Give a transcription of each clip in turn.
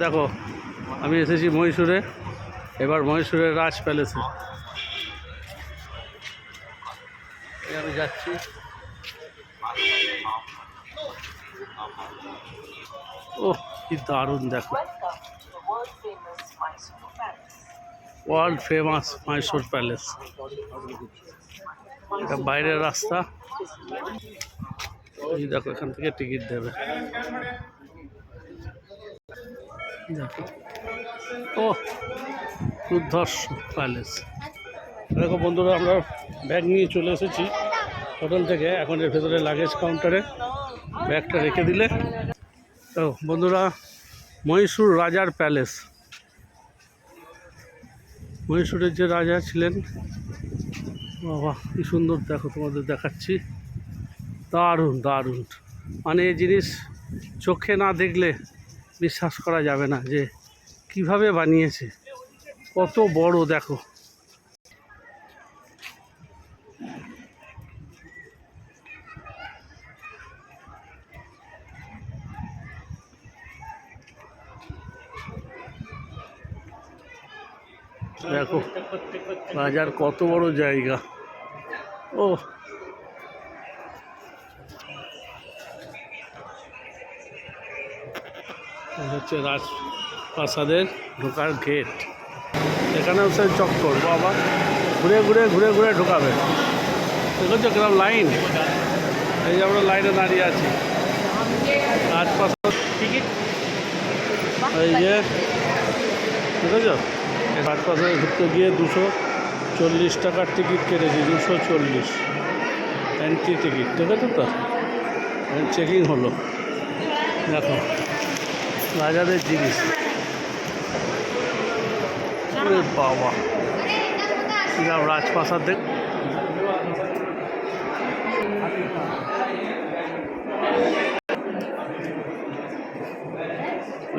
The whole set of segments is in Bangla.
দেখো আমি এসেছি মহীশূরে। এবার মহীশূরের রাজ প্যালেসে আমি যাচ্ছি। ও কি দারুণ, দেখো ওয়ার্ল্ড ফেমাস মহীশূর প্যালেস। এটা বাইরের রাস্তা, এই দেখো এখান থেকে টিকিট দেবে। দেখো ও দুর্ধর্ষ প্যালেস। দেখো বন্ধুরা, আমরা ব্যাগ নিয়ে চলে এসেছি হোটেল থেকে। এখন এর ভেতরে লাগেজ কাউন্টারে ব্যাগটা রেখে দিলে। তো বন্ধুরা, মহীশূর রাজার প্যালেস, মহীশূরের যে রাজা ছিলেন, বাবা কি সুন্দর, দেখো তোমাদের দেখাচ্ছি। দারুণ দারুণ, মানে এই জিনিস চোখে না দেখলে বিশ্বাস করা যাবে না যে কিভাবে বানিয়েছে, কত বড় দেখো। দেখো রাজার কত বড় জায়গা। ও হচ্ছে রাজপ্রাসাদের ঢোকার গেট। এখানে হচ্ছে চক্কর, বাবা ঘুরে ঘুরে ঘুরে ঘুরে ঢোকাবে। দেখছো কিরকম লাইন, এই যে আমরা লাইনে দাঁড়িয়ে আছি। রাজপ্রাসাদ টিকিট এই যে দেখেছো, রাজপ্রাসাদে ঢুকতে গিয়ে 240 টাকার টিকিট কেটেছি, 240 এন্ট্রি টিকিট। দেখেছো তো, চেকিং হলো। দেখো রাজাদের জিনিস, বাবা রাজপ্রাসাদ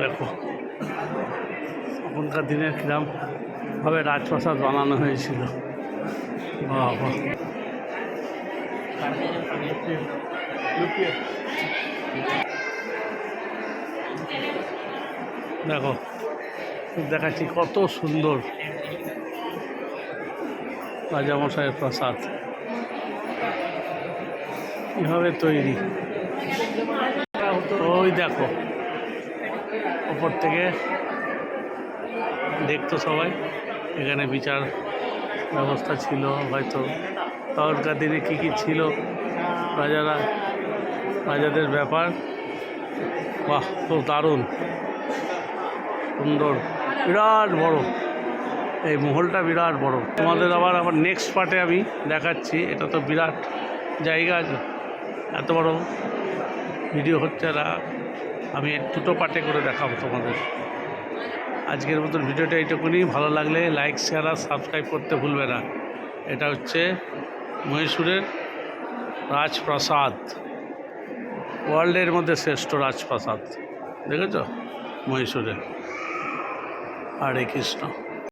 দেখো এখনকার দিনে কিরম ভাবে রাজপ্রাসাদ বানানো হয়েছিল। বাবা দেখো দেখাচ্ছি কত সুন্দর রাজামশাইয়ের প্রাসাদ, কীভাবে তৈরি। ওই দেখো ওপর থেকে দেখতো সবাই, এখানে বিচার ব্যবস্থা ছিল হয়তো তখনকার দিনে কী কী ছিল রাজাদের ব্যাপার। বাহ খুব দারুণ সুন্দর, বিরাট বড় এই মহলটা, বিরাট বড়। তোমাদের আবার নেক্সট পার্টে আমি দেখাচ্ছি। এটা তো বিরাট জায়গা, এত বড় ভিডিও হচ্ছে না, আমি 2টো পার্টে করে দেখাবো তোমাদের। আজকের মতন ভিডিওটা এইটুকুনি। ভালো লাগলে লাইক, শেয়ার আর সাবস্ক্রাইব করতে ভুলবে না। এটা হচ্ছে মহীশূরের রাজপ্রাসাদ, ওয়ার্ল্ডের মধ্যে শ্রেষ্ঠ রাজপ্রাসাদ। দেখেছো মহীশূরে। হরে কৃষ্ণ।